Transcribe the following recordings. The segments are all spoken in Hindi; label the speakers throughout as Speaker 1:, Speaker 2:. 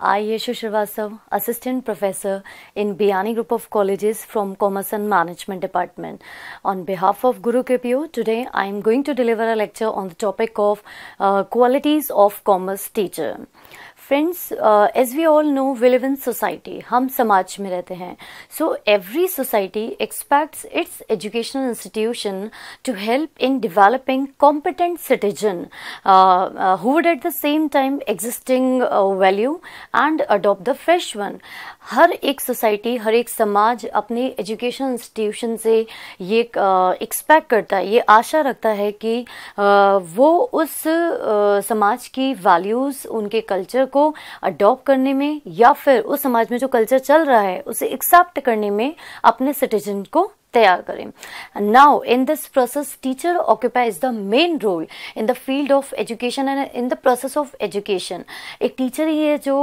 Speaker 1: I, Yeshu Srivastav, Assistant Professor in Biyani Group of Colleges from Commerce and Management Department. On behalf of Guru KPO, today I am going to deliver a lecture on the topic of qualities of commerce teacher. Friends, as we all know, we live in society. हम समाज में रहते हैं. So every society expects its educational institution to help in developing competent citizen who would at the same time existing value and adopt the fresh one. हर एक सोसाइटी, हर एक समाज अपने एजुकेशन इंस्टीट्यूशन से ये एक्सपेक्ट करता है, ये आशा रखता है कि वो उस समाज की वैल्यूज़, उनके कल्चर को अडॉप्ट करने में या फिर उस समाज में जो कल्चर चल रहा है उसे एक्सेप्ट करने में अपने सिटीजन को तैयार करें. Now in this process teacher occupies the main role in the field of education and in the process of education. एक टीचर ही है जो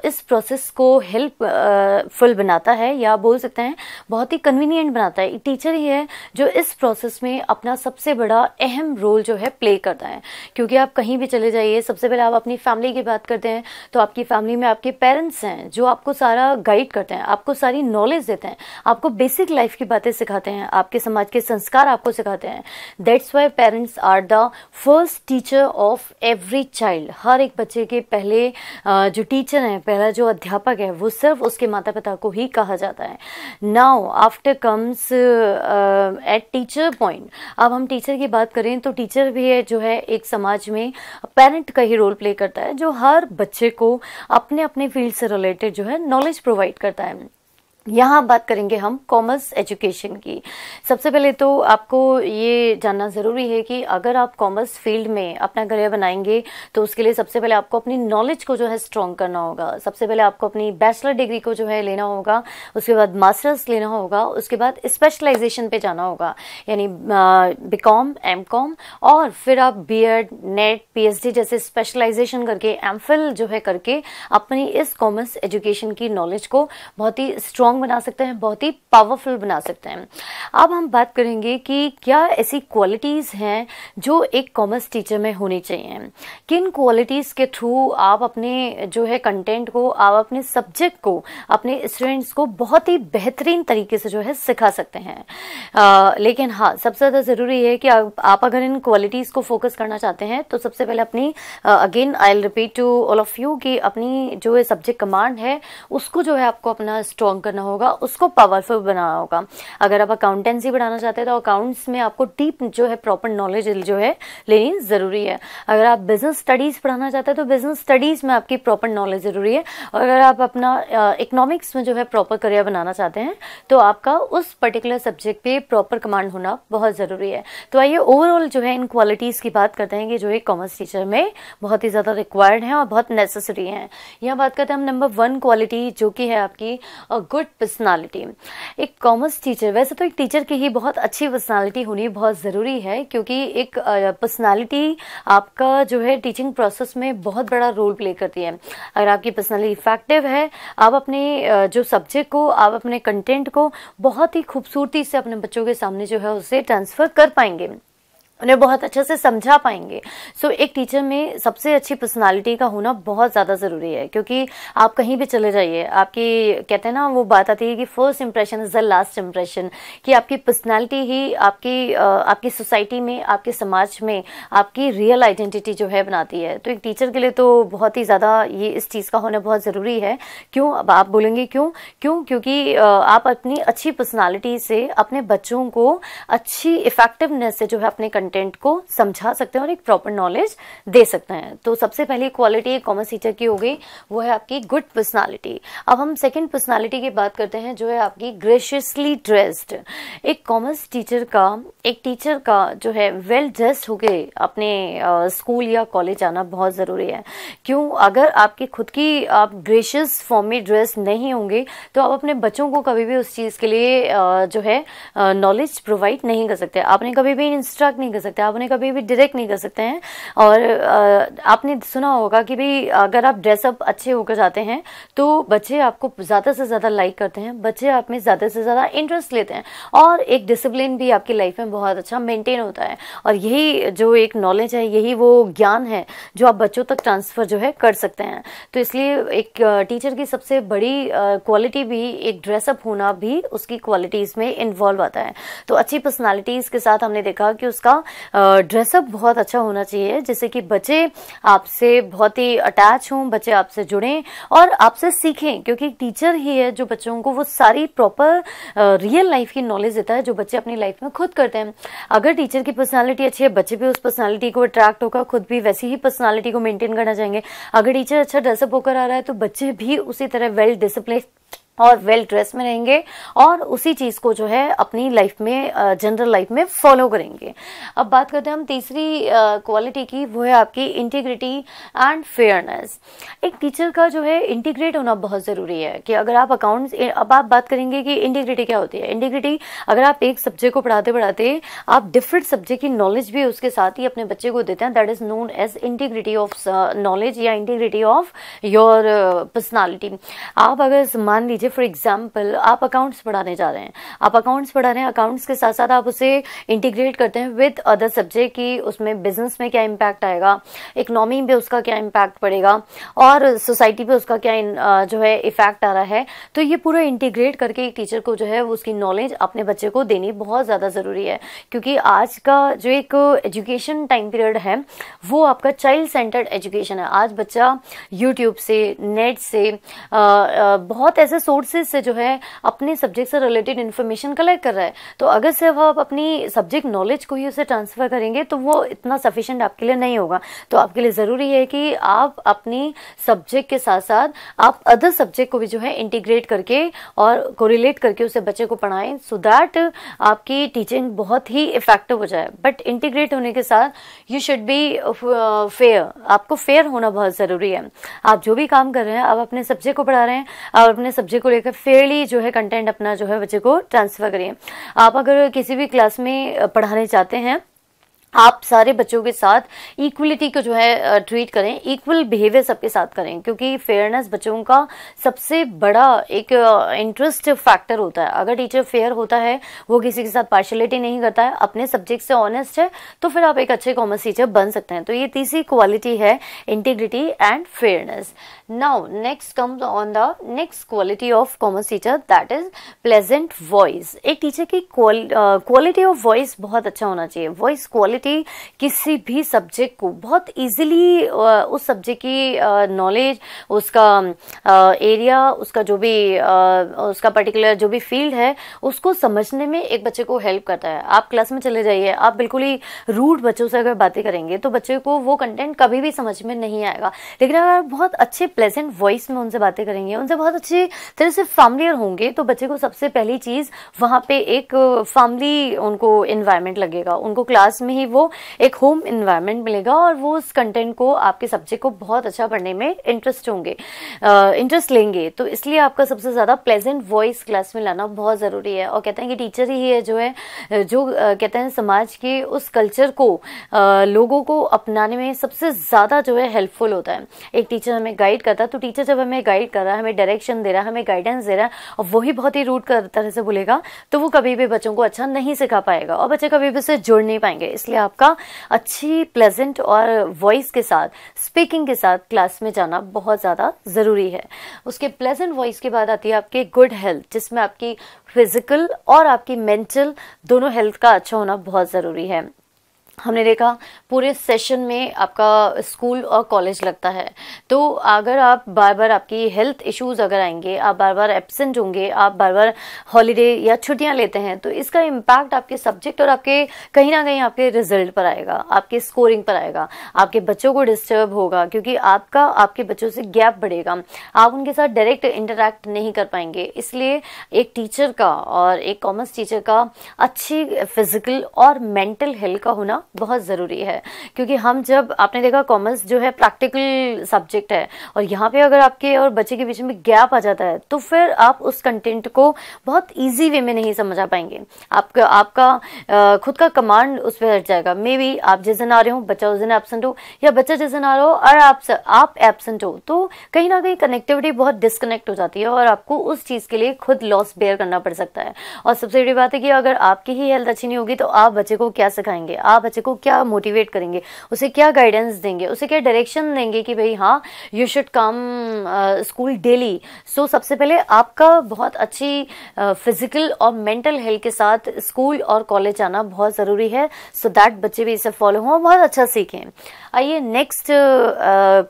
Speaker 1: इस प्रोसेस को हेल्पफुल बनाता है या बोल सकते हैं बहुत ही कन्वीनियंट बनाता है. एक टीचर ही है जो इस प्रोसेस में अपना सबसे बड़ा अहम रोल जो है प्ले करता है. क्योंकि आप कहीं भी चले जाइए, सबसे पहले आप अपनी फैमिली की बात करते हैं तो आपकी फैमिली में आपके पेरेंट्स हैं जो आपको सारा गाइड करते हैं, आपको सारी नॉलेज देते हैं, आपको बेसिक लाइफ की बातें सिखाते हैं, आपके समाज के संस्कार आपको सिखाते हैं. That's why parents are the first teacher of every child. हर एक बच्चे के पहले जो टीचर हैं, पहला जो अध्यापक है वो सिर्फ उसके माता पिता को ही कहा जाता है. Now after comes at teacher point. अब हम टीचर की बात करें तो टीचर भी है जो है एक समाज में पेरेंट का ही रोल प्ले करता है, जो हर बच्चे को अपने अपने फील्ड से रिलेटेड जो है नॉलेज प्रोवाइड करता है. यहाँ बात करेंगे हम कॉमर्स एजुकेशन की. सबसे पहले तो आपको ये जानना ज़रूरी है कि अगर आप कॉमर्स फील्ड में अपना करियर बनाएंगे तो उसके लिए सबसे पहले आपको अपनी नॉलेज को जो है स्ट्रॉन्ग करना होगा. सबसे पहले आपको अपनी बैचलर डिग्री को जो है लेना होगा, उसके बाद मास्टर्स लेना होगा, उसके बाद स्पेशलाइजेशन पे जाना होगा, यानी बीकॉम, एमकॉम, और फिर आप बीएड, नेट, पीएचडी जैसे स्पेशलाइजेशन करके, एमफिल जो है करके अपनी इस कॉमर्स एजुकेशन की नॉलेज को बहुत ही स्ट्रॉन्ग बना सकते हैं, बहुत ही पावरफुल बना सकते हैं. अब हम बात करेंगे कि क्या ऐसी क्वालिटीज हैं जो एक कॉमर्स टीचर में होनी चाहिए. किन क्वालिटीज के थ्रू आप अपने जो है कंटेंट को, आप अपने सब्जेक्ट को, अपने स्टूडेंट्स को बहुत ही बेहतरीन तरीके से जो है सिखा सकते हैं. लेकिन हाँ, सबसे ज़्यादा ज़रूरी है कि आप अगर इन क्वालिटीज़ को फोकस करना चाहते हैं तो सबसे पहले अपनी again I will repeat to all of you कि अपनी जो है सब्जेक्ट कमांड है उसको जो है आपको अपना स्ट्रॉन्ग करना होगा, उसको पावरफुल बनाना होगा. अगर आप अकाउंटेंसी बढ़ाना चाहते हैं तो अकाउंट्स में आपको डीप जो है प्रॉपर नॉलेज जो है लेनी ज़रूरी है. अगर आप बिजनेस स्टडीज़ पढ़ाना चाहते हैं तो बिजनेस स्टडीज़ में आपकी प्रॉपर नॉलेज ज़रूरी है. और अगर आप अपना इकोनॉमिक्स में जो है प्रॉपर करियर बनाना चाहते हैं तो आपका उस पर्टिकुलर सब्जेक्ट पे प्रॉपर कमांड होना बहुत ज़रूरी है. तो आइए ओवरऑल जो है इन क्वालिटीज़ की बात करते हैं कि जो एक कॉमर्स टीचर में बहुत ही ज़्यादा रिक्वायर्ड हैं और बहुत नेसेसरी हैं. यहाँ बात करते हैं हम नंबर 1 क्वालिटी, जो कि है आपकी गुड पर्सनालिटी. एक कॉमर्स टीचर, वैसे तो एक टीचर की ही बहुत अच्छी पर्सनालिटी होनी बहुत ज़रूरी है, क्योंकि एक पर्सनालिटी आपका जो है टीचिंग प्रोसेस में बहुत बड़ा रोल प्ले करती है. अगर आपकी पर्सनालिटी इफेक्टिव है, आप अपने जो सब्जेक्ट को, आप अपने कंटेंट को बहुत ही खूबसूरती से अपने बच्चों के सामने जो है उसे ट्रांसफ़र कर पाएंगे, उन्हें बहुत अच्छे से समझा पाएंगे. सो एक टीचर में सबसे अच्छी पर्सनालिटी का होना बहुत ज़्यादा ज़रूरी है, क्योंकि आप कहीं भी चले जाइए, आपकी कहते हैं ना वो बात आती है कि first impression is the last impression, कि आपकी पर्सनालिटी ही आपकी सोसाइटी में, आपके समाज में आपकी रियल आइडेंटिटी जो है बनाती है. तो एक टीचर के लिए तो बहुत ही ज़्यादा ये इस चीज़ का होना बहुत ज़रूरी है. क्यों? अब आप बोलेंगे क्यों? क्योंकि आप अपनी अच्छी पर्सनालिटी से अपने बच्चों को अच्छी इफेक्टिवनेस से जो है अपने कंटेंट को समझा सकते हैं और एक प्रॉपर नॉलेज दे सकते हैं. तो सबसे पहली क्वालिटी एक कॉमर्स टीचर की हो गई, वो है आपकी गुड पर्सनालिटी. अब हम सेकंड पर्सनालिटी की बात करते हैं, जो है आपकी ग्रेशियसली ड्रेस्ड. एक कॉमर्स टीचर का, एक टीचर का जो है वेल ड्रेस्ड होके अपने स्कूल या कॉलेज आना बहुत ज़रूरी है. क्यों? अगर आपकी खुद की आप ग्रेशियस फॉर्म में ड्रेस नहीं होंगे तो आप अपने बच्चों को कभी भी उस चीज़ के लिए जो है नॉलेज प्रोवाइड नहीं कर सकते, आपने कभी भी इंस्ट्रक्ट नहीं कर सकते, आप उन्हें कभी भी डायरेक्ट नहीं कर सकते हैं। और आपने सुना होगा कि भाई अगर आप ड्रेसअप अच्छे होकर जाते हैं तो बच्चे आपको ज़्यादा से ज़्यादा लाइक करते हैं, बच्चे आप में ज़्यादा से ज़्यादा इंटरेस्ट लेते हैं और एक डिसिप्लिन भी आपकी लाइफ में बहुत अच्छा मेंटेन होता है। और यही जो एक नॉलेज है, यही वो ज्ञान है जो आप बच्चों तक ट्रांसफ़र जो है कर सकते हैं। तो इसलिए एक टीचर की सबसे बड़ी क्वालिटी भी एक ड्रेसअप होना भी उसकी क्वालिटीज़ में इन्वॉल्व आता है। तो अच्छी पर्सनालिटीज़ के साथ हमने देखा कि उसका ड्रेसअप बहुत अच्छा होना चाहिए, जिससे कि बच्चे आपसे बहुत ही अटैच हों, बच्चे आपसे जुड़ें और आपसे सीखें, क्योंकि टीचर ही है जो बच्चों को वो सारी प्रॉपर रियल लाइफ की नॉलेज देता है जो बच्चे अपनी लाइफ में खुद करते हैं। अगर टीचर की पर्सनालिटी अच्छी है, बच्चे भी उस पर्सनालिटी को अट्रैक्ट होकर खुद भी वैसी ही पर्सनालिटी को मेंटेन करना चाहेंगे। अगर टीचर अच्छा ड्रेसअप होकर आ रहा है तो बच्चे भी उसी तरह वेल डिसिप्लिन और वेल ड्रेस में रहेंगे और उसी चीज़ को जो है अपनी लाइफ में, जनरल लाइफ में फॉलो करेंगे। अब बात करते हैं हम तीसरी क्वालिटी की, वो है आपकी इंटीग्रिटी एंड फेयरनेस। एक टीचर का जो है इंटीग्रेट होना बहुत ज़रूरी है कि अगर आप अकाउंट्स, अब आप बात करेंगे कि इंटीग्रिटी क्या होती है। इंटीग्रिटी, अगर आप एक सब्जेक्ट को पढ़ाते पढ़ाते आप डिफरेंट सब्जेक्ट की नॉलेज भी उसके साथ ही अपने बच्चे को देते हैं, that is known as integrity of knowledge या इंटीग्रिटी ऑफ योर पर्सनालिटी। आप अगर मान लीजिए फॉर एग्जाम्पल आप अकाउंट्स पढ़ाने जा रहे हैं, आप अकाउंट्स पढ़ा रहे हैं, अकाउंट्स के साथ साथ आप उसे इंटीग्रेट करते हैं विद अदर सब्जेक्ट की उसमें बिजनेस में क्या इम्पैक्ट आएगा, इकोनॉमी पे उसका क्या इम्पैक्ट पड़ेगा और सोसाइटी पे उसका क्या जो है इफेक्ट आ रहा है। तो ये पूरा इंटीग्रेट करके एक टीचर को जो है उसकी नॉलेज अपने बच्चे को देनी बहुत ज़्यादा ज़रूरी है, क्योंकि आज का जो एक एजुकेशन टाइम पीरियड है वो आपका चाइल्ड सेंटर्ड एजुकेशन है। आज बच्चा यूट्यूब से, नेट से, बहुत ऐसे सोर्सेज से जो है अपने सब्जेक्ट से रिलेटेड इन्फॉर्मेशन कलेक्ट कर रहा है। तो अगर सिर्फ आप अपनी सब्जेक्ट नॉलेज को ही उसे ट्रांसफर करेंगे तो वो इतना सफिशिएंट आपके लिए नहीं होगा। तो आपके लिए ज़रूरी है कि आप अपनी सब्जेक्ट के साथ साथ आप अदर सब्जेक्ट को भी जो है इंटीग्रेट करके और कोरिलेट करके उसे बच्चे को पढ़ाएं, सो दैट आपकी टीचिंग बहुत ही इफेक्टिव हो जाए। बट इंटीग्रेट होने के साथ यू शुड बी फेयर, आपको फेयर होना बहुत ज़रूरी है। आप जो भी काम कर रहे हैं, आप अपने सब्जेक्ट को पढ़ा रहे हैं, आप अपने सब्जेक्ट को लेकर फेयरली जो है कंटेंट अपना जो है बच्चे को ट्रांसफर करिए। आप अगर किसी भी क्लास में पढ़ाने चाहते हैं, आप सारे बच्चों के साथ इक्वलिटी को जो है ट्रीट करें, इक्वल बिहेवियर सबके साथ करें, क्योंकि फेयरनेस बच्चों का सबसे बड़ा एक इंटरेस्ट फैक्टर होता है। अगर टीचर फेयर होता है, वो किसी के साथ पार्शलिटी नहीं करता है, अपने सब्जेक्ट से ऑनेस्ट है, तो फिर आप एक अच्छे कॉमर्स टीचर बन सकते हैं। तो ये तीसरी क्वालिटी है integrity and fairness. Now next comes on the next quality of commerce teacher, that is pleasant voice. एक टीचर की क्वालिटी ऑफ वॉइस बहुत अच्छा होना चाहिए। वॉइस क्वालिटी किसी भी सब्जेक्ट को बहुत इजीली उस सब्जेक्ट की नॉलेज, उसका एरिया, उसका जो भी उसका पर्टिकुलर जो भी फील्ड है उसको समझने में एक बच्चे को हेल्प करता है। आप क्लास में चले जाइए, आप बिल्कुल ही रूड बच्चों से अगर बातें करेंगे तो बच्चे को वो कंटेंट कभी भी समझ में नहीं आएगा। लेकिन अगर आप बहुत अच्छे प्लेजेंट वॉइस में उनसे बातें करेंगे, उनसे बहुत अच्छी तरह से फैमिलियर होंगे, तो बच्चे को सबसे पहली चीज़ वहाँ पे एक फैमिली उनको इन्वायरमेंट लगेगा, उनको क्लास में ही वो एक होम इन्वायरमेंट मिलेगा और वो उस कंटेंट को, आपके सब्जेक्ट को बहुत अच्छा पढ़ने में इंटरेस्ट लेंगे। तो इसलिए आपका सबसे ज़्यादा प्लेजेंट वॉइस क्लास में लाना बहुत ज़रूरी है। और कहते हैं कि टीचर ही है जो कहते हैं समाज के उस कल्चर को लोगों को अपनाने में सबसे ज़्यादा जो है हेल्पफुल होता है। एक टीचर हमें गाइड करता है, तो टीचर जब हमें गाइड कर रहा है, हमें डायरेक्शन दे रहा है, हमें गाइडेंस दे रहा है और वही बहुत ही रूड तरह से बोलेगा, तो वो कभी भी बच्चों को अच्छा नहीं सिखा पाएगा और बच्चे कभी भी उससे जुड़ नहीं पाएंगे। इसलिए आपका अच्छी प्लेजेंट और वॉइस के साथ, स्पीकिंग के साथ क्लास में जाना बहुत ज़्यादा ज़रूरी है। उसके प्लेजेंट वॉइस के बाद आती है आपकी गुड हेल्थ, जिसमें आपकी फिजिकल और आपकी मेंटल दोनों हेल्थ का अच्छा होना बहुत ज़रूरी है। हमने देखा पूरे सेशन में आपका स्कूल और कॉलेज लगता है, तो अगर आप बार बार, आपकी हेल्थ इश्यूज अगर आएंगे, आप बार बार एब्सेंट होंगे, आप बार बार हॉलीडे या छुट्टियां लेते हैं, तो इसका इम्पैक्ट आपके सब्जेक्ट और आपके कहीं ना कहीं आपके रिजल्ट पर आएगा, आपके स्कोरिंग पर आएगा, आपके बच्चों को डिस्टर्ब होगा, क्योंकि आपके बच्चों से गैप बढ़ेगा, आप उनके साथ डायरेक्ट इंटरैक्ट नहीं कर पाएंगे। इसलिए एक टीचर का और एक कॉमर्स टीचर का अच्छी फिजिकल और मेंटल हेल्थ का होना बहुत ज़रूरी है, क्योंकि हम जब आपने देखा कॉमर्स जो है प्रैक्टिकल सब्जेक्ट है, और यहाँ पे अगर आपके और बच्चे के बीच में गैप आ जाता है तो फिर आप उस कंटेंट को बहुत ईजी वे में नहीं समझ आ पाएंगे। आपका खुद का कमांड उस पर हट जाएगा। मे बी आप जिस दिन आ रहे हो बच्चा उस दिन एब्सेंट हो, या बच्चा जिस दिन आ रहा हो और आप एब्सेंट हो, तो कहीं ना कहीं कनेक्टिविटी बहुत डिस्कनेक्ट हो जाती है और आपको उस चीज़ के लिए खुद लॉस बेयर करना पड़ सकता है। और सबसे बड़ी बात है कि अगर आपकी ही हेल्थ अच्छी नहीं होगी तो आप बच्चे को क्या सिखाएंगे, आप बच्चे को क्या मोटिवेट करेंगे, उसे क्या गाइडेंस देंगे, उसे क्या डायरेक्शन देंगे कि भाई हाँ you should come school daily. सो सबसे पहले आपका बहुत अच्छी फिजिकल और मेंटल हेल्थ के साथ स्कूल और कॉलेज आना बहुत ज़रूरी है, सो दैट बच्चे भी इसे फॉलो हों, बहुत अच्छा सीखें। आइए नेक्स्ट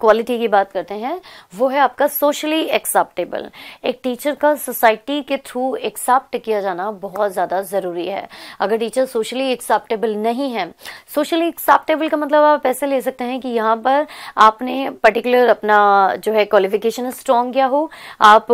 Speaker 1: क्वालिटी की बात करते हैं, वो है आपका सोशली एक्सेप्टेबल। एक टीचर का सोसाइटी के थ्रू एक्सेप्ट किया जाना बहुत ज़्यादा ज़रूरी है। अगर टीचर सोशली एक्सेप्टेबल नहीं है, सोशली एक्सेप्टेबल का मतलब आप ऐसे ले सकते हैं कि यहाँ पर आपने पर्टिकुलर अपना जो है क्वालिफिकेशन स्ट्रॉन्ग किया हो, आप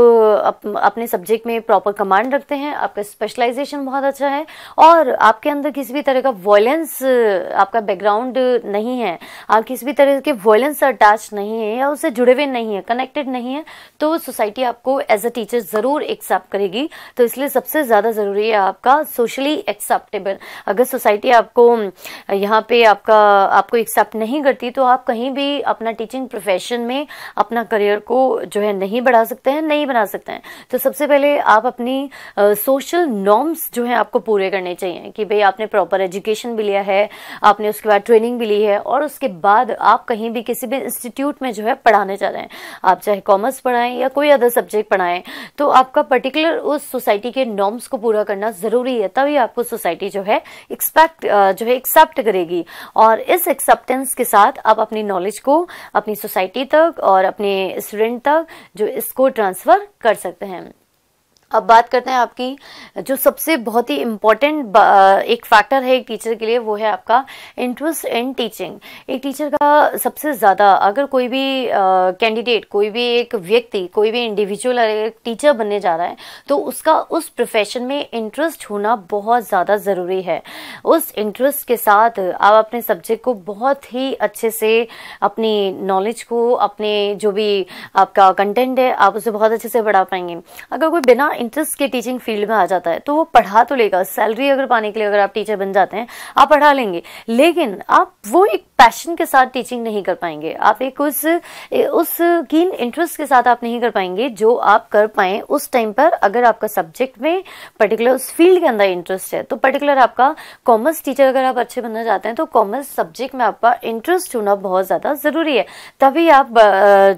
Speaker 1: अपने सब्जेक्ट में प्रॉपर कमांड रखते हैं, आपका स्पेशलाइजेशन बहुत अच्छा है, और आपके अंदर किसी भी तरह का वॉयलेंस, आपका बैकग्राउंड नहीं है, आप किसी भी तरह के वॉयलेंस से अटैच नहीं है या उससे जुड़े हुए नहीं है, कनेक्टेड नहीं है, तो सोसाइटी आपको एज अ टीचर ज़रूर एक्सेप्ट करेगी। तो इसलिए सबसे ज़्यादा ज़रूरी है आपका सोशली एक्सेप्टेबल। अगर सोसाइटी आपको यहाँ पे आपको एक्सेप्ट नहीं करती तो आप कहीं भी अपना टीचिंग प्रोफेशन में अपना करियर को जो है नहीं बढ़ा सकते हैं, नहीं बना सकते हैं। तो सबसे पहले आप अपनी सोशल नॉर्म्स जो है आपको पूरे करने चाहिए कि भाई आपने प्रॉपर एजुकेशन भी लिया है, आपने उसके बाद ट्रेनिंग भी ली है, और उसके बाद आप कहीं भी किसी भी इंस्टीट्यूट में जो है पढ़ाने जा रहे हैं, आप चाहे कॉमर्स पढ़ाएं या कोई अदर सब्जेक्ट पढ़ाएं, तो आपका पर्टिकुलर उस सोसाइटी के नॉर्म्स को पूरा करना ज़रूरी है, तभी आपको सोसाइटी जो है एक्सेप्ट करेगी। और इस एक्सेप्टेंस के साथ आप अपनी नॉलेज को अपनी सोसाइटी तक और अपने स्टूडेंट तक जो इसको ट्रांसफ़र कर सकते हैं। अब बात करते हैं आपकी जो सबसे बहुत ही इम्पोर्टेंट एक फैक्टर है एक टीचर के लिए, वो है आपका इंटरेस्ट इन टीचिंग। एक टीचर का सबसे ज़्यादा, अगर कोई भी कैंडिडेट, कोई भी एक व्यक्ति, कोई भी इंडिविजुअल एक टीचर बनने जा रहा है तो उसका उस प्रोफेशन में इंटरेस्ट होना बहुत ज़्यादा ज़रूरी है। उस इंटरेस्ट के साथ आप अपने सब्जेक्ट को बहुत ही अच्छे से, अपनी नॉलेज को, अपने जो भी आपका कंटेंट है, आप उसे बहुत अच्छे से बढ़ा पाएंगे। अगर कोई बिना इंटरेस्ट के टीचिंग फील्ड में आ जाता है तो वो पढ़ा तो लेगा, सैलरी अगर पाने के लिए अगर आप टीचर बन जाते हैं आप पढ़ा लेंगे, लेकिन आप वो एक पैशन के साथ टीचिंग नहीं कर पाएंगे, आप एक उस कीन इंटरेस्ट के साथ आप नहीं कर पाएंगे जो आप कर पाए उस टाइम पर। अगर आपका सब्जेक्ट में पर्टिकुलर उस फील्ड के अंदर इंटरेस्ट है, तो पर्टिकुलर आपका कॉमर्स टीचर अगर आप अच्छे बनना चाहते हैं तो कॉमर्स सब्जेक्ट में आपका इंटरेस्ट होना बहुत ज़्यादा ज़रूरी है, तभी आप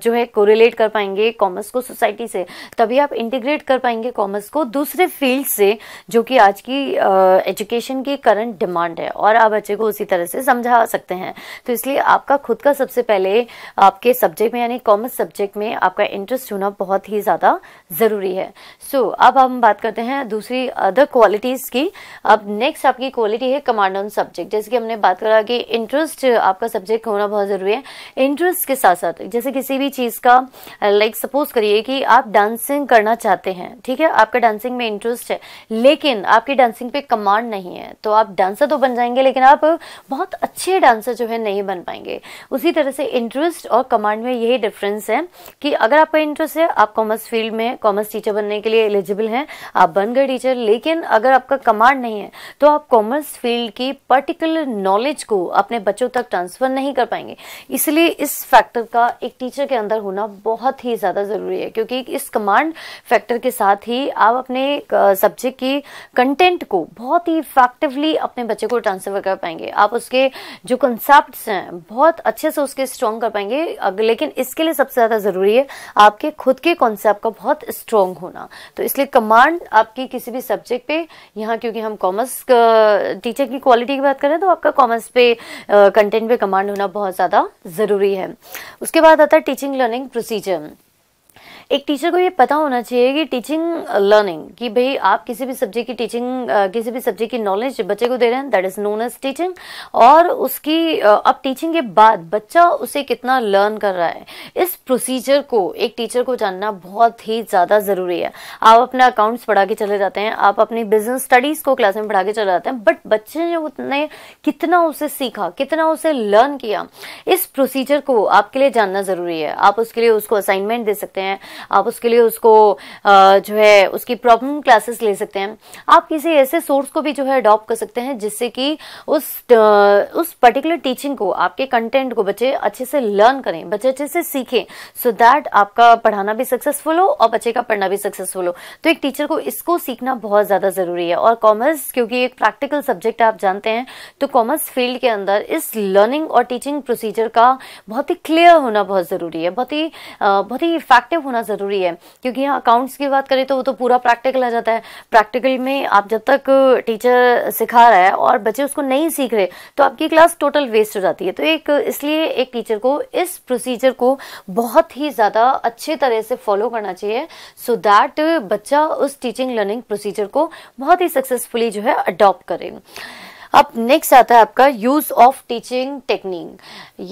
Speaker 1: जो है कोरिलेट कर पाएंगे कॉमर्स को सोसाइटी से, तभी आप इंटीग्रेट कर पाएंगे कॉमर्स को दूसरे फील्ड से, जो कि आज की एजुकेशन की करंट डिमांड है, और आप बच्चे को उसी तरह से समझा सकते हैं। तो इसलिए आपका खुद का सबसे पहले आपके सब्जेक्ट में यानी कॉमर्स सब्जेक्ट में आपका इंटरेस्ट होना बहुत ही ज़्यादा ज़रूरी है। सो अब हम बात करते हैं दूसरी अदर क्वालिटीज़ की। अब नेक्स्ट आपकी क्वालिटी है कमांड ऑन सब्जेक्ट। जैसे कि हमने बात करा कि इंटरेस्ट आपका सब्जेक्ट होना बहुत ज़रूरी है। इंटरेस्ट के साथ साथ जैसे किसी भी चीज़ का, लाइक सपोज करिए कि आप डांसिंग करना चाहते हैं, ठीक है, आपका डांसिंग में इंटरेस्ट है, लेकिन आपकी डांसिंग पे कमांड नहीं है, तो आप डांसर तो बन जाएंगे लेकिन आप बहुत अच्छे डांसर जो है नहीं बन पाएंगे। उसी तरह से इंटरेस्ट और कमांड में यही डिफरेंस है कि अगर आपका इंटरेस्ट है, आप कॉमर्स फील्ड में कॉमर्स टीचर बनने के लिए एलिजिबल हैं, आप बन गए टीचर, लेकिन अगर आपका कमांड नहीं है तो आप कॉमर्स फील्ड की पर्टिकुलर नॉलेज को अपने बच्चों तक ट्रांसफर नहीं कर पाएंगे। इसलिए इस फैक्टर का एक टीचर के अंदर होना बहुत ही ज़्यादा ज़रूरी है, क्योंकि इस कमांड फैक्टर के साथ ही आप अपने सब्जेक्ट की कंटेंट को बहुत ही इफेक्टिवली अपने बच्चे को ट्रांसफर कर पाएंगे। आप उसके जो कंसेप्ट्स हैं बहुत अच्छे से उसके स्ट्रॉन्ग कर पाएंगे, लेकिन इसके लिए सबसे ज़्यादा ज़रूरी है आपके खुद के कॉन्सेप्ट का बहुत स्ट्रॉन्ग होना। तो इसलिए कमांड आपकी किसी भी सब्जेक्ट पे, यहाँ क्योंकि हम कॉमर्स टीचर की क्वालिटी की बात करें तो आपका कॉमर्स पे कंटेंट पे कमांड होना बहुत ज़्यादा ज़रूरी है। उसके बाद आता है टीचिंग लर्निंग प्रोसीजर। एक टीचर को ये पता होना चाहिए कि टीचिंग लर्निंग, कि भाई आप किसी भी सब्जेक्ट की टीचिंग, किसी भी सब्जेक्ट की नॉलेज बच्चे को दे रहे हैं, that is known as teaching. और उसकी अब टीचिंग के बाद बच्चा उसे कितना लर्न कर रहा है, इस प्रोसीजर को एक टीचर को जानना बहुत ही ज्यादा जरूरी है। आप अपना अकाउंट्स पढ़ा के चले जाते हैं, आप अपनी बिजनेस स्टडीज को क्लास में पढ़ा के चले जाते हैं, बट बच्चे ने उतने कितना उसे सीखा, कितना उसे लर्न किया, इस प्रोसीजर को आपके लिए जानना जरूरी है। आप उसके लिए उसको असाइनमेंट दे सकते हैं, आप उसके लिए उसको जो है उसकी प्रॉब्लम क्लासेस ले सकते हैं। आप किसी ऐसे सोर्स को भी जो है अडॉप्ट कर सकते हैं जिससे कि उस पर्टिकुलर टीचिंग को, आपके कंटेंट को बच्चे अच्छे से लर्न करें, बच्चे अच्छे से सीखें, सो दैट आपका पढ़ाना भी सक्सेसफुल हो और बच्चे का पढ़ना भी सक्सेसफुल हो। तो एक टीचर को इसको सीखना बहुत ज्यादा जरूरी है। और कॉमर्स क्योंकि एक प्रैक्टिकल सब्जेक्ट आप जानते हैं, तो कॉमर्स फील्ड के अंदर इस लर्निंग और टीचिंग प्रोसीजर का बहुत ही क्लियर होना बहुत जरूरी है, बहुत ही इफेक्टिव होना जरूरी है। क्योंकि यहाँ अकाउंट्स की बात करें तो वो तो पूरा प्रैक्टिकल आ जाता है। प्रैक्टिकल में आप जब तक टीचर सिखा रहा है और बच्चे उसको नहीं सीख रहे तो आपकी क्लास टोटल वेस्ट हो जाती है। तो इसलिए एक टीचर को इस प्रोसीजर को बहुत ही ज्यादा अच्छे तरह से फॉलो करना चाहिए, सो दैट बच्चा उस टीचिंग लर्निंग प्रोसीजर को बहुत ही सक्सेसफुली जो है अडॉप्ट करे। अब नेक्स्ट आता है आपका यूज ऑफ टीचिंग टेक्निक।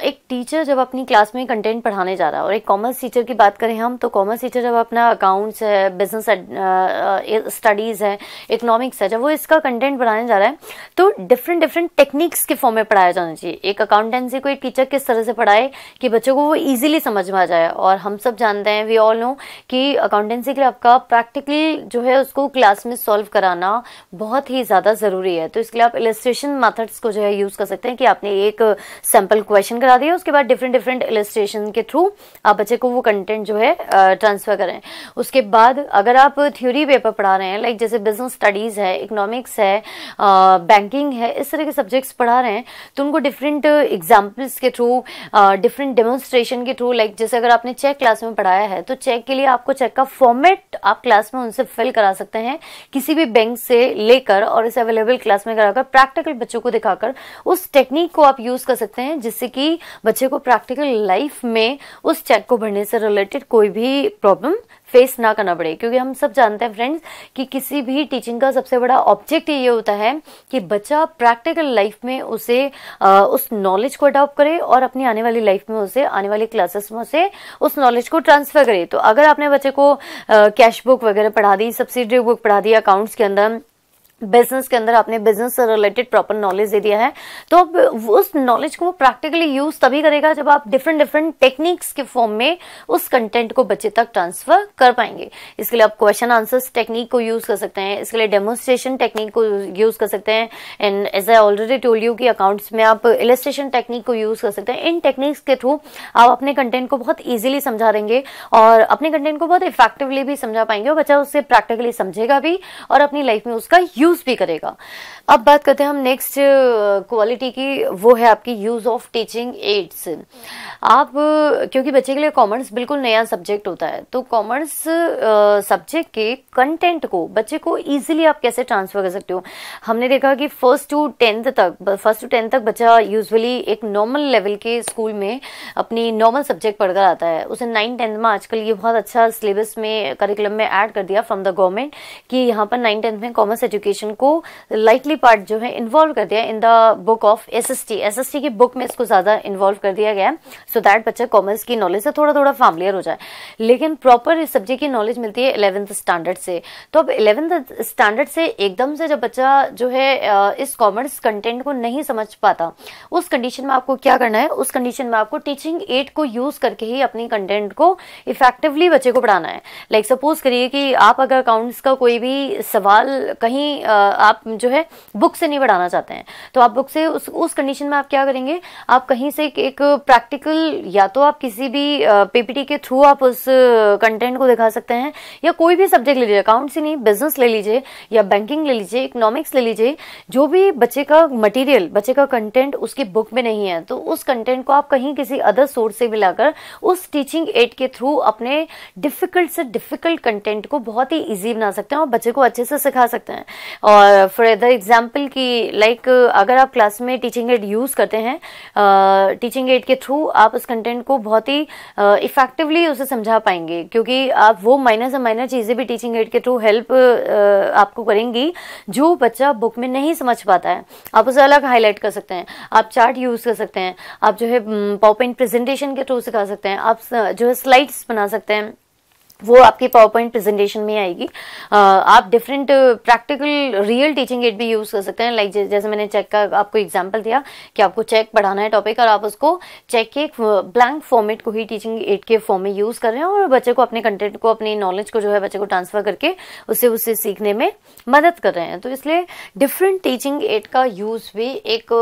Speaker 1: एक टीचर जब अपनी क्लास में कंटेंट पढ़ाने जा रहा है, और एक कॉमर्स टीचर की बात करें हम, तो कॉमर्स टीचर जब अपना अकाउंट्स है, बिजनेस स्टडीज है, इकोनॉमिक्स है, जब वो इसका कंटेंट पढ़ाने जा रहा है तो डिफरेंट टेक्निक्स के फॉर्म में पढ़ाया जाना चाहिए। एक अकाउंटेंसी को एक टीचर किस तरह से पढ़ाए कि बच्चों को वो इजीली समझ में आ जाए। और हम सब जानते हैं, वी ऑल नो, कि अकाउंटेंसी के लिए आपका प्रैक्टिकल जो है उसको क्लास में सॉल्व कराना बहुत ही ज्यादा जरूरी है। तो इसके लिए आप इलस्ट्रेशन मेथड्स को जो है यूज कर सकते हैं कि आपने एक सैंपल क्वेश्चन करा दिया, उसके बाद डिफरेंट इलस्ट्रेशन के थ्रू आप बच्चे को वो कंटेंट जो है ट्रांसफर करें। उसके बाद अगर आप थ्योरी पेपर पढ़ा रहे हैं, लाइक जैसे बिजनेस स्टडीज है, इकोनॉमिक्स है, बैंकिंग है, इस तरह के सब्जेक्ट्स पढ़ा रहे हैं, तो उनको डिफरेंट एग्जाम्पल्स के थ्रू, डिफरेंट डेमोन्स्ट्रेशन के थ्रू, लाइक जैसे अगर आपने चेक क्लास में पढ़ाया है तो चेक के लिए आपको चेक का फॉर्मेट आप क्लास में उनसे फिल करा सकते हैं किसी भी बैंक से लेकर, और इसे अवेलेबल क्लास में कराकर प्रैक्टिकल बच्चों को दिखाकर उस टेक्निक को आप यूज कर सकते हैं, जिससे कि बच्चे को प्रैक्टिकल लाइफ में उस चेक को भरने से रिलेटेड कोई भी प्रॉब्लम फेस ना करना पड़े। क्योंकि हम सब जानते हैं फ्रेंड्स कि किसी भी टीचिंग का सबसे बड़ा ऑब्जेक्ट ये होता है कि बच्चा प्रैक्टिकल लाइफ में उसे उस नॉलेज को अडॉप्ट करे और अपनी आने वाली लाइफ में उसे, आने वाली क्लासेस में उसे उस नॉलेज को ट्रांसफर करे। तो अगर आपने बच्चे को कैश बुक वगैरह पढ़ा दी, सब्सिडरी बुक पढ़ा दी, अकाउंट्स के अंदर, बिजनेस के अंदर आपने बिजनेस से रिलेटेड प्रॉपर नॉलेज दे दिया है, तो अब उस नॉलेज को प्रैक्टिकली यूज तभी करेगा जब आप डिफरेंट टेक्निक्स के फॉर्म में उस कंटेंट को बच्चे तक ट्रांसफर कर पाएंगे। इसके लिए आप क्वेश्चन आंसर्स टेक्निक को यूज कर सकते हैं, इसके लिए डेमोन्स्ट्रेशन टेक्निक को यूज कर सकते हैं, and as I already told you कि अकाउंट्स में आप इलस्ट्रेशन टेक्निक को यूज कर सकते हैं। इन टेक्निक्स के थ्रू आप अपने कंटेंट को बहुत ईजिली समझा देंगे और अपने कंटेंट को बहुत इफेक्टिवली भी समझा पाएंगे, और बच्चा उससे प्रैक्टिकली समझेगा भी और अपनी लाइफ में उसका यूज भी करेगा। अब बात करते हैं हम नेक्स्ट क्वालिटी की, वो है आपकी यूज ऑफ टीचिंग एड्स। आप क्योंकि बच्चे के लिए कॉमर्स बिल्कुल नया सब्जेक्ट होता है, तो कॉमर्स सब्जेक्ट के कंटेंट को बच्चे को इजीली आप कैसे ट्रांसफर कर सकते हो। हमने देखा कि फर्स्ट टू टेंथ तक बच्चा यूजुअली एक नॉर्मल लेवल के स्कूल में अपनी नॉर्मल सब्जेक्ट पढ़कर आता है। उसे 9-10 में आजकल ये बहुत अच्छा सिलेबस में, करिकुलम में ऐड कर दिया फ्रॉम द गवर्नमेंट कि यहाँ पर 9-10 में कॉमर्स एजुकेशन को लाइटली पार्ट जो है इन्वॉल्व कर दिया in the book of SST की बुक में इसको ज्यादा इन्वॉल्व कर दिया गया, सो दैट बच्चा कॉमर्स की नॉलेज से थोड़ा फैमिलियर हो जाए। लेकिन प्रॉपर इस सब्जेक्ट की नॉलेज मिलती है 11th स्टैंडर्ड से। तो अब 11th स्टैंडर्ड से एकदम से जब बच्चा जो है इस कॉमर्स कंटेंट को नहीं समझ पाता, उस कंडीशन में आपको क्या करना है, उस कंडीशन में आपको टीचिंग एड को यूज करके ही अपनी कंटेंट को इफेक्टिवली बच्चे को पढ़ाना है। लाइक सपोज करिए कि आप अगर अकाउंट्स का कोई भी सवाल कहीं आप जो है बुक से नहीं पढ़ाना चाहते हैं, तो आप बुक से उस कंडीशन में आप क्या करेंगे, आप कहीं से एक प्रैक्टिकल, या तो आप किसी भी पीपीटी के थ्रू आप उस कंटेंट को दिखा सकते हैं, या कोई भी सब्जेक्ट ले लीजिए, अकाउंट्स ही नहीं, बिजनेस ले लीजिए या बैंकिंग ले लीजिए, इकोनॉमिक्स ले लीजिए, जो भी बच्चे का मटेरियल, बच्चे का कंटेंट उसकी बुक में नहीं है, तो उस कंटेंट को आप कहीं किसी अदर सोर्स से भी लाकर उस टीचिंग एड के थ्रू अपने डिफिकल्ट से डिफिकल्ट कंटेंट को बहुत ही ईजी बना सकते हैं और बच्चे को अच्छे से सिखा सकते हैं। और फॉर अदर एग्जाम्पल की लाइक अगर आप क्लास में टीचिंग एड यूज करते हैं, टीचिंग एड के थ्रू आप उस कंटेंट को बहुत ही इफेक्टिवली उसे समझा पाएंगे, क्योंकि आप वो माइनर से माइनर चीजें भी टीचिंग एड के थ्रू हेल्प आपको करेंगी जो बच्चा बुक में नहीं समझ पाता है। आप उसे अलग हाईलाइट कर सकते हैं, आप चार्ट यूज कर सकते हैं, आप जो है पावरपॉइंट प्रेजेंटेशन के थ्रू सिखा सकते हैं, आप जो है स्लाइड्स बना सकते हैं, वो आपकी पावर पॉइंट प्रेजेंटेशन में आएगी। आप different practical real teaching add भी यूज कर सकते हैं। लाइक जैसे मैंने चेक का आपको एग्जांपल दिया कि आपको चेक पढ़ाना है टॉपिक और आप उसको चेक के ब्लैंक फॉर्मेट को ही टीचिंग एड के फॉर्म में यूज कर रहे हैं और बच्चे को अपने कंटेंट को, अपनी नॉलेज को जो है बच्चे को ट्रांसफर करके उससे सीखने में मदद कर रहे हैं। तो इसलिए डिफरेंट टीचिंग एड का यूज भी एक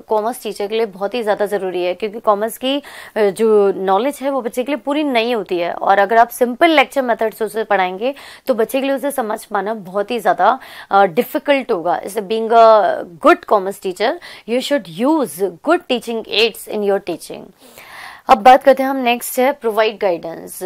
Speaker 1: कॉमर्स टीचर के लिए बहुत ही ज्यादा जरूरी है, क्योंकि कॉमर्स की जो नॉलेज है वो बच्चे के लिए पूरी नहीं होती है, और अगर आप सिंपल मेथड से उसे पढ़ाएंगे तो बच्चे के लिए उसे समझ पाना बहुत ही ज्यादा डिफिकल्ट होगा। इसलिए being a good commerce teacher you should use good teaching ads in your teaching. अब बात करते हैं हम, नेक्स्ट है प्रोवाइड गाइडेंस।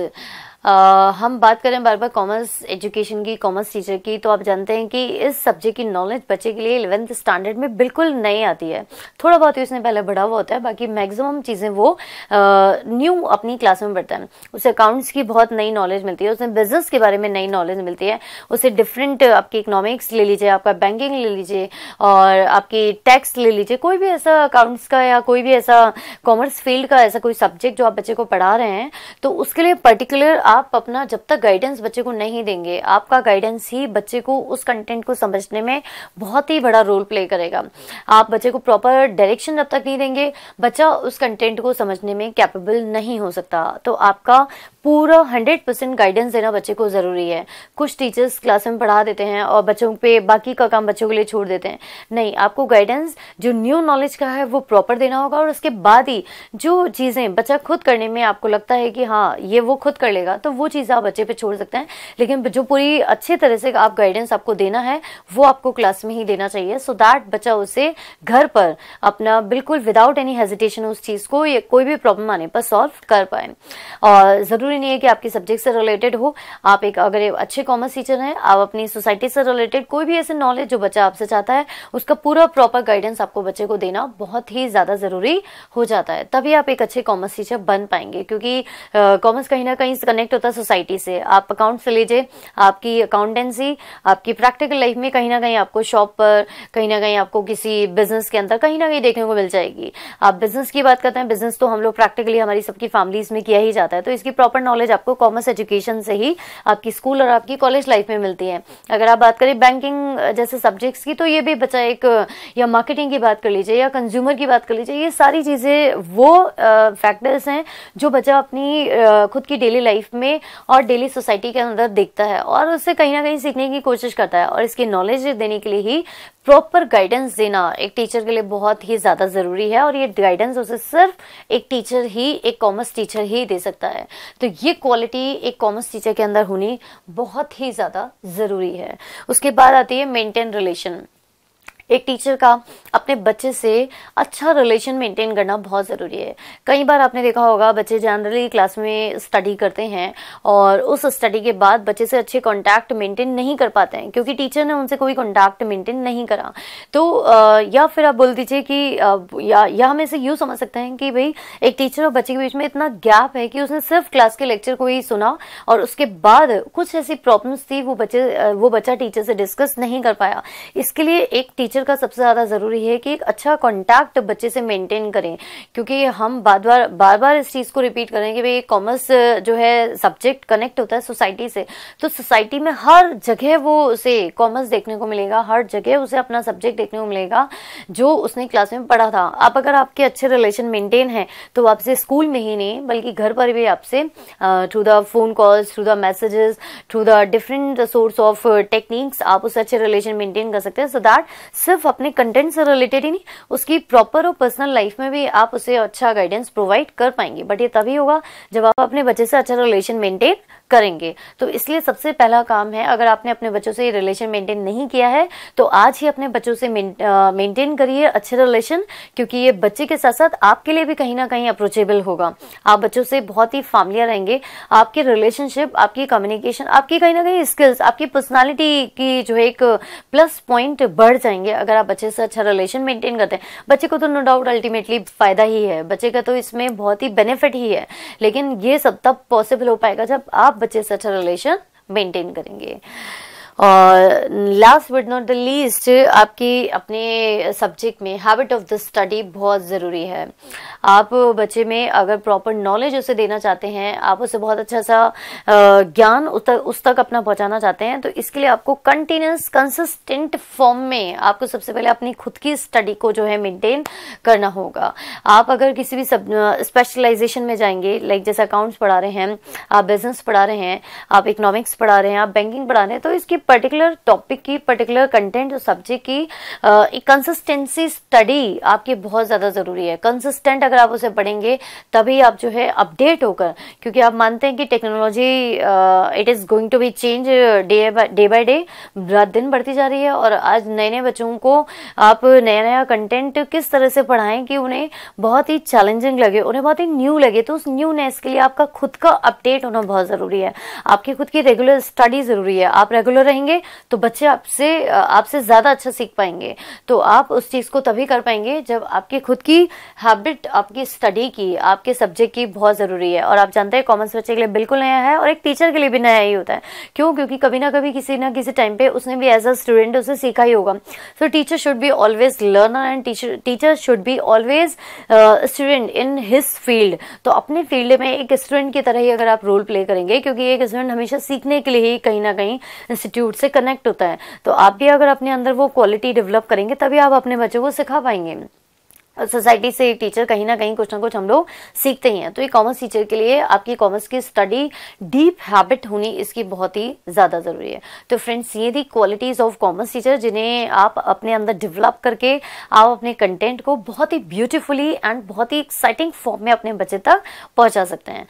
Speaker 1: हम बात करें बार बार कॉमर्स एजुकेशन की, कॉमर्स टीचर की, तो आप जानते हैं कि इस सब्जेक्ट की नॉलेज बच्चे के लिए 11th स्टैंडर्ड में बिल्कुल नई आती है। थोड़ा बहुत ही उसने पहले बढ़ा हुआ होता है, बाकी मैक्सिमम चीजें वो न्यू अपनी क्लास में बढ़ता है। उसे अकाउंट्स की बहुत नई नॉलेज मिलती है, उसे बिजनेस के बारे में नई नॉलेज मिलती है, उसे डिफरेंट आपकी इकोनॉमिक्स ले लीजिए, आपका बैंकिंग ले लीजिए और आपकी टैक्स ले लीजिए, कोई भी ऐसा अकाउंट्स का या कोई भी ऐसा कॉमर्स फील्ड का ऐसा कोई सब्जेक्ट जो आप बच्चे को पढ़ा रहे हैं, तो उसके लिए पर्टिकुलर आप अपना जब तक गाइडेंस बच्चे को नहीं देंगे, आपका गाइडेंस ही बच्चे को उस कंटेंट को समझने में बहुत ही बड़ा रोल प्ले करेगा। आप बच्चे को प्रॉपर डायरेक्शन जब तक नहीं देंगे, बच्चा उस कंटेंट को समझने में कैपेबल नहीं हो सकता। तो आपका पूरा 100% गाइडेंस देना बच्चे को जरूरी है। कुछ टीचर्स क्लास में पढ़ा देते हैं और बच्चों पे बाकी का काम बच्चों के लिए छोड़ देते हैं। नहीं, आपको गाइडेंस जो न्यू नॉलेज का है वो प्रॉपर देना होगा, और उसके बाद ही जो चीजें बच्चा खुद करने में आपको लगता है कि हाँ ये वो खुद कर लेगा, तो वो चीज आप बच्चे पे छोड़ सकते हैं। लेकिन जो पूरी अच्छी तरह से आप गाइडेंस आपको देना है वो आपको क्लास में ही देना चाहिए, सो दैट बच्चा उसे घर पर अपना बिल्कुल विदाउट एनी हेजिटेशन उस चीज को या कोई भी प्रॉब्लम आने पर सॉल्व कर पाए। और जरूरी नहीं है कि आपके सब्जेक्ट से रिलेटेड हो, आप एक अगर एक अच्छे कॉमर्स टीचर हैं, आप अपनी सोसाइटी से रिलेटेड कोई भी ऐसे नॉलेज जो बच्चा आपसे चाहता है उसका पूरा प्रॉपर गाइडेंस आपको बच्चे को देना बहुत ही ज्यादा जरूरी हो जाता है। तभी आप एक अच्छे कॉमर्स टीचर बन पाएंगे, क्योंकि कॉमर्स कहीं ना कहीं कनेक्ट होता है सोसाइटी से। आप अकाउंट से लीजिए, आपकी अकाउंटेंसी आपकी प्रैक्टिकल लाइफ में कहीं ना कहीं आपको शॉप पर, कहीं ना कहीं आपको किसी बिजनेस के अंदर कहीं ना कहीं देखने को मिल जाएगी। आप बिजनेस की बात करते हैं, बिजनेस तो हम लोग प्रैक्टिकली हमारी सबकी फैमिलीज में किया ही जाता है, तो इसकी प्रॉपर नॉलेज आपको कॉमर्स एजुकेशन से ही आपकी स्कूल और आपकी कॉलेज लाइफ में मिलती है। अगर आप बात करें बैंकिंग जैसे सब्जेक्ट्स की, तो ये भी बच्चा एक, या मार्केटिंग की बात कर लीजिए या कंज्यूमर की बात कर लीजिए, ये सारी चीजें वो फैक्टर्स हैं जो बच्चा अपनी खुद की डेली लाइफ में और डेली सोसाइटी के अंदर देखता है और उससे कहीं ना कहीं सीखने की कोशिश करता है। और इसकी नॉलेज देने के लिए ही प्रॉपर गाइडेंस देना एक टीचर के लिए बहुत ही ज्यादा जरूरी है, और ये गाइडेंस उसे सिर्फ एक टीचर ही, एक कॉमर्स टीचर ही दे सकता है। तो ये क्वालिटी एक कॉमर्स टीचर के अंदर होनी बहुत ही ज्यादा जरूरी है। उसके बाद आती है मेंटेन रिलेशन। एक टीचर का अपने बच्चे से अच्छा रिलेशन मेंटेन करना बहुत ज़रूरी है। कई बार आपने देखा होगा बच्चे जनरली क्लास में स्टडी करते हैं और उस स्टडी के बाद बच्चे से अच्छे कांटेक्ट मेंटेन नहीं कर पाते हैं, क्योंकि टीचर ने उनसे कोई कांटेक्ट मेंटेन नहीं करा। तो या फिर आप बोल दीजिए कि या हम इसे यूँ समझ सकते हैं कि भाई एक टीचर और बच्चे के बीच में इतना गैप है कि उसने सिर्फ क्लास के लेक्चर को ही सुना और उसके बाद कुछ ऐसी प्रॉब्लम्स थी वो बच्चा टीचर से डिस्कस नहीं कर पाया। इसके लिए एक टीचर का सबसे ज्यादा जरूरी है कि एक अच्छा कांटेक्ट बच्चे से मेंटेन करें, क्योंकि हम बार बार इस चीज को रिपीट करें कि भाई कॉमर्स जो है सब्जेक्ट कनेक्ट होता है सोसाइटी से, तो सोसाइटी में हर जगह वो उसे कॉमर्स देखने को मिलेगा, हर जगह उसे अपना सब्जेक्ट देखने को मिलेगा जो उसने क्लास में पढ़ा था। आप अगर आपके अच्छे रिलेशन मेंटेन है तो आपसे स्कूल में ही नहीं बल्कि घर पर भी आपसे through the phone calls, through the messages, through the different source of techniques आप उससे अच्छे रिलेशन मेंटेन कर सकते हैं, सो दैट सिर्फ अपने कंटेंट से रिलेटेड ही नहीं, उसकी प्रॉपर और पर्सनल लाइफ में भी आप उसे अच्छा गाइडेंस प्रोवाइड कर पाएंगे। बट ये तभी होगा जब आप अपने बच्चे से अच्छा रिलेशन मेंटेन करेंगे। तो इसलिए सबसे पहला काम है, अगर आपने अपने बच्चों से रिलेशन मेंटेन नहीं किया है तो आज ही अपने बच्चों से मेंटेन करिए अच्छे रिलेशन, क्योंकि ये बच्चे के साथ साथ आपके लिए भी कहीं ना कहीं अप्रोचेबल होगा। आप बच्चों से बहुत ही फैमिलियर रहेंगे, आपके रिलेशनशिप, आपकी कम्युनिकेशन, आपकी कहीं ना कहीं स्किल्स, आपकी पर्सनालिटी की जो है एक प्लस पॉइंट बढ़ जाएंगे अगर आप बच्चे से अच्छा रिलेशन मेंटेन करते हैं। बच्चे को तो नो डाउट अल्टीमेटली फायदा ही है, बच्चे का तो इसमें बहुत ही बेनिफिट ही है, लेकिन ये सब तब पॉसिबल हो पाएगा जब आप बच्चे से अच्छा रिलेशन मेंटेन करेंगे। और last but not the least, आपकी अपने सब्जेक्ट में हैबिट ऑफ द स्टडी बहुत ज़रूरी है। आप बच्चे में अगर प्रॉपर नॉलेज उसे देना चाहते हैं, आप उसे बहुत अच्छा सा ज्ञान उस तक अपना पहुंचाना चाहते हैं, तो इसके लिए आपको कंटिन्यूस कंसिस्टेंट फॉर्म में आपको सबसे पहले अपनी खुद की स्टडी को जो है मेंटेन करना होगा। आप अगर किसी भी स्पेशलाइजेशन में जाएंगे, लाइक जैसे अकाउंट्स पढ़ा रहे हैं, आप बिजनेस पढ़ा रहे हैं, आप इकोनॉमिक्स पढ़ा रहे हैं, आप बैंकिंग पढ़ा रहे हैं, तो इसकी पर्टिकुलर टॉपिक की, पर्टिकुलर कंटेंट और सब्जेक्ट की एक कंसिस्टेंसी स्टडी आपकी बहुत ज्यादा जरूरी है। कंसिस्टेंट अगर आप उसे पढ़ेंगे तभी आप जो है अपडेट होकर, क्योंकि आप मानते हैं कि technology it is going to be change day by day, रात दिन बढ़ती जा रही है, और आज नए नए बच्चों को आप नया नया कंटेंट किस तरह से पढ़ाएं कि उन्हें बहुत ही चैलेंजिंग लगे, उन्हें बहुत ही न्यू लगे। तो उस न्यूनेस के लिए आपका खुद का अपडेट होना बहुत जरूरी है, आपकी खुद की रेगुलर स्टडी जरूरी है। आप रेगुलर रहेंगे तो बच्चे आपसे ज्यादा अच्छा सीख पाएंगे। तो आप उस चीज को तभी कर पाएंगे जब आपकी खुद की हैबिट, आपकी स्टडी की, आपके सब्जेक्ट की बहुत जरूरी है। और आप जानते हैं कॉमर्स बच्चे के लिए बिल्कुल नया है, और एक टीचर के लिए भी नया ही होता है। क्यों? क्योंकि कभी ना कभी किसी ना किसी टाइम पे उसने भी एज अ स्टूडेंट उसे सीखा ही होगा। सो teacher should be always learner and teacher should be always student in his field. तो अपने फील्ड में एक स्टूडेंट की तरह ही अगर आप रोल प्ले करेंगे, क्योंकि एक स्टूडेंट हमेशा सीखने के लिए ही कहीं ना कहीं इंस्टीट्यूट से कनेक्ट होता है, तो आप भी अगर अपने अंदर वो क्वालिटी डेवलप करेंगे तभी आप अपने बच्चों को सिखा पाएंगे। सोसाइटी से एक टीचर कहीं ना कहीं कुछ ना कुछ हम लोग सीखते ही हैं। तो ये कॉमर्स टीचर के लिए आपकी कॉमर्स की स्टडी डीप हैबिट होनी इसकी बहुत ही ज्यादा जरूरी है। तो फ्रेंड्स, ये थी क्वालिटीज ऑफ कॉमर्स टीचर जिन्हें आप अपने अंदर डेवलप करके आप अपने कंटेंट को बहुत ही ब्यूटीफुली एंड बहुत ही एक्साइटिंग फॉर्म में अपने बच्चे तक पहुंचा सकते हैं।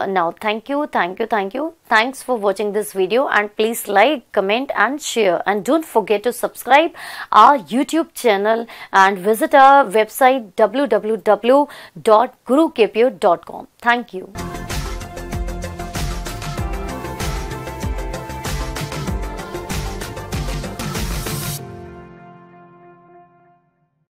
Speaker 1: Now thanks for watching this video, and please like, comment and share, and don't forget to subscribe our YouTube channel and visit our website www.gurukpo.com. Thank you.